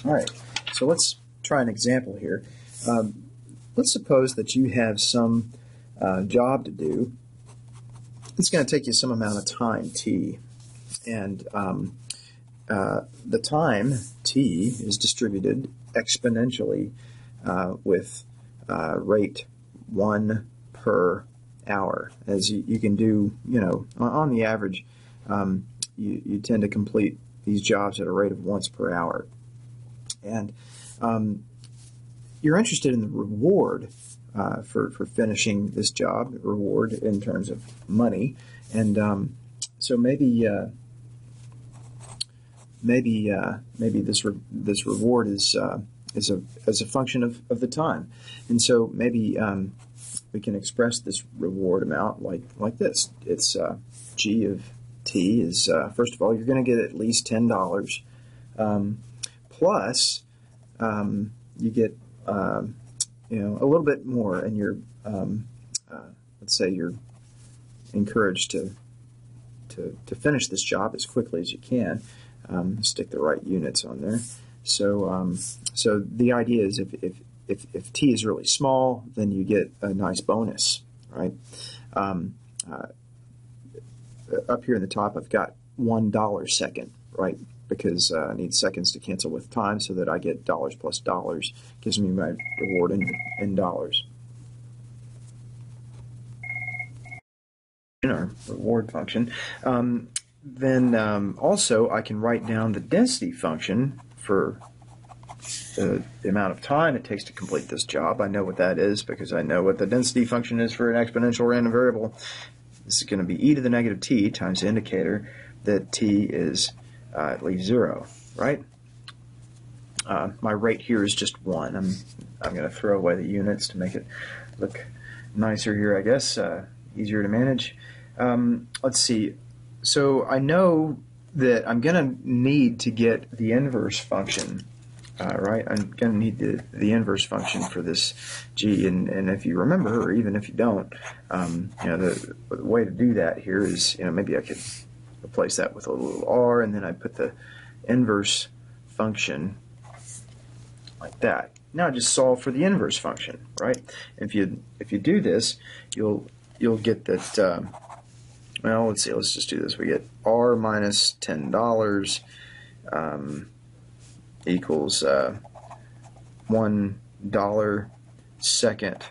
All right, so let's try an example here. Let's suppose that you have some job to do. It's going to take you some amount of time, t, and the time, t, is distributed exponentially with rate 1 per hour. As you can do, on the average, you tend to complete these jobs at a rate of once per hour. And you're interested in the reward for finishing this job, reward in terms of money. And so maybe this reward is a function of the time. And so maybe we can express this reward amount like this. It's g of t is, first of all, you're going to get at least $10, plus you get a little bit more, and you're let's say you're encouraged to finish this job as quickly as you can. Stick the right units on there. So so the idea is if t is really small, then you get a nice bonus, right? Up here in the top, I've got $1 second, right? Because I need seconds to cancel with time, so that I get dollars plus dollars gives me my reward in dollars. In our reward function. Then also I can write down the density function for the amount of time it takes to complete this job. I know what that is because I know what the density function is for an exponential random variable. This is going to be e to the negative t times the indicator that t is at least 0, right? My rate here is just 1. I'm going to throw away the units to make it look nicer here, I guess, easier to manage. Let's see. So I know that I'm going to need to get the inverse function, right? I'm going to need the inverse function for this g, and if you remember, or even if you don't, the way to do that here is, maybe I could replace that with a little r, and then I put the inverse function like that. Now just solve for the inverse function, right? If you do this, you'll get that. Well, let's see. Let's just do this. We get r minus $10 equals $1 second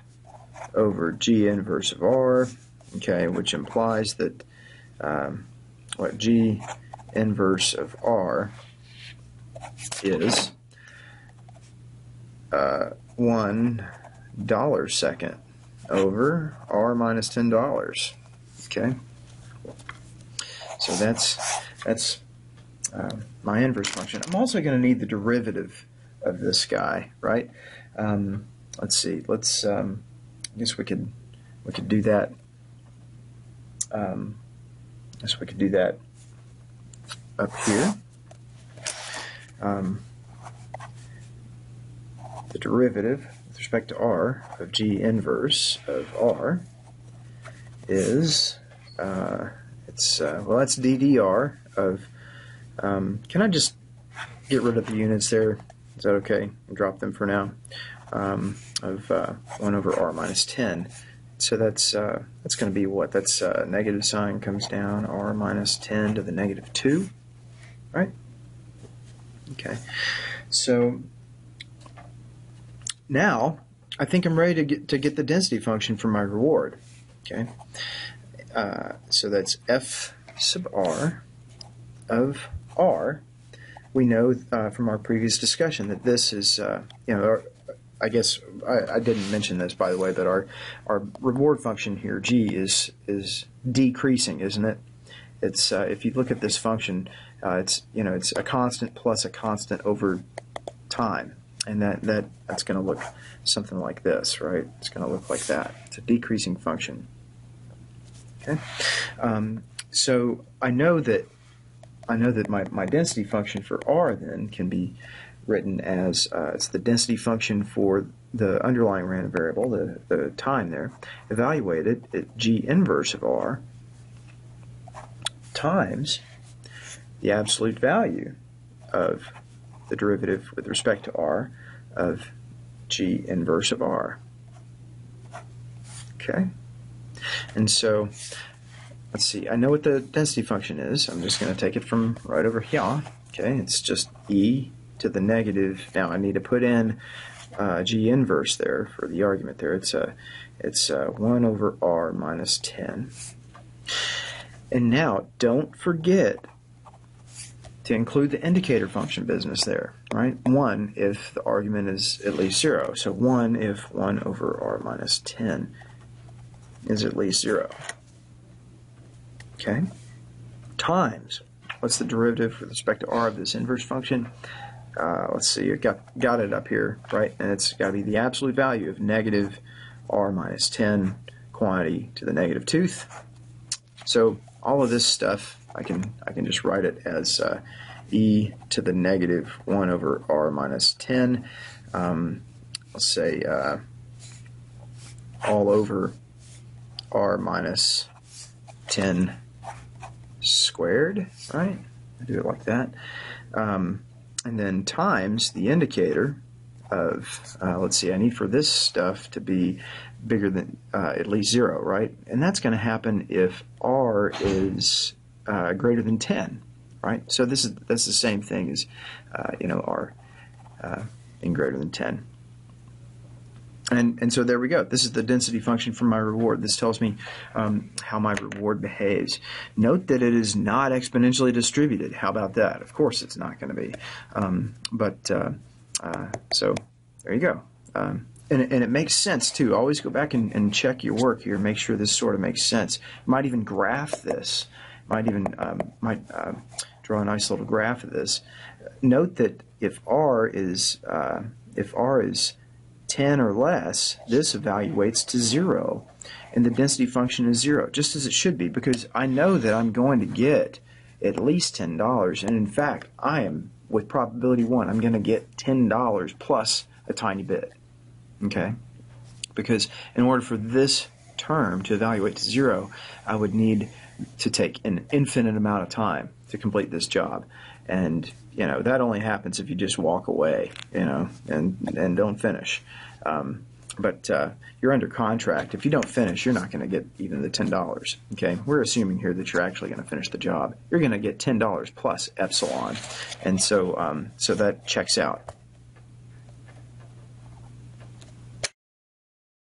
over g inverse of r. Okay, which implies that what g inverse of r is $1 second over r minus $10. Okay. So that's my inverse function. I'm also going to need the derivative of this guy, right? Let's see. Let's I guess we could do that. I guess we could do that up here. The derivative with respect to r of g inverse of r is well, that's ddr of, can I just get rid of the units there? Is that okay? And drop them for now. Of 1 over r minus 10. So that's going to be what? That's negative sign comes down, r minus 10 to the negative 2, right? Okay. So now I think I'm ready to get the density function for my reward. Okay. So that's f sub r of r. We know from our previous discussion that this is, I guess I didn't mention this, by the way, but our reward function here, g, is decreasing, isn't it? It's if you look at this function, it's a constant plus a constant over time, and that's going to look something like this, right? It's going to look like that. It's a decreasing function. Okay, so I know that my density function for r then can be written as it's the density function for the underlying random variable, the time there, evaluated at g inverse of r times the absolute value of the derivative with respect to r of g inverse of r. Okay? And so, let's see, I know what the density function is. I'm just going to take it from right over here. Okay, it's just e to the negative. Now I need to put in g inverse there for the argument there. It's 1 over r minus 10. And now, don't forget to include the indicator function business there, right? 1 if the argument is at least 0. So 1 if 1 over r minus 10 is at least 0. Okay? Times, what's the derivative with respect to r of this inverse function? Let's see, I got it up here, right? And it's got to be the absolute value of negative r minus 10 quantity to the negative 2th. So all of this stuff, I can just write it as e to the negative 1 over r minus 10. Let's say all over r minus 10 squared, right? I do it like that. And then times the indicator of, let's see, I need for this stuff to be bigger than at least 0, right? And that's going to happen if r is greater than 10, right? So that's the same thing as, r in greater than 10. And so there we go. This is the density function for my reward. This tells me how my reward behaves. Note that it is not exponentially distributed. How about that? Of course it's not going to be. So there you go. And it makes sense too. Always go back and check your work here. Make sure this sort of makes sense. You might even graph this. Might even draw a nice little graph of this. Note that if r is 10 or less, this evaluates to 0, and the density function is 0, just as it should be, because I know that I'm going to get at least $10, and in fact, I am, with probability 1, I'm going to get $10 plus a tiny bit, okay? Because in order for this term to evaluate to 0, I would need to take an infinite amount of time to complete this job, and that only happens if you just walk away, and don't finish. But you're under contract. If you don't finish, you're not going to get even the $10. Okay, we're assuming here that you're actually going to finish the job. You're going to get $10 plus epsilon, and so that checks out.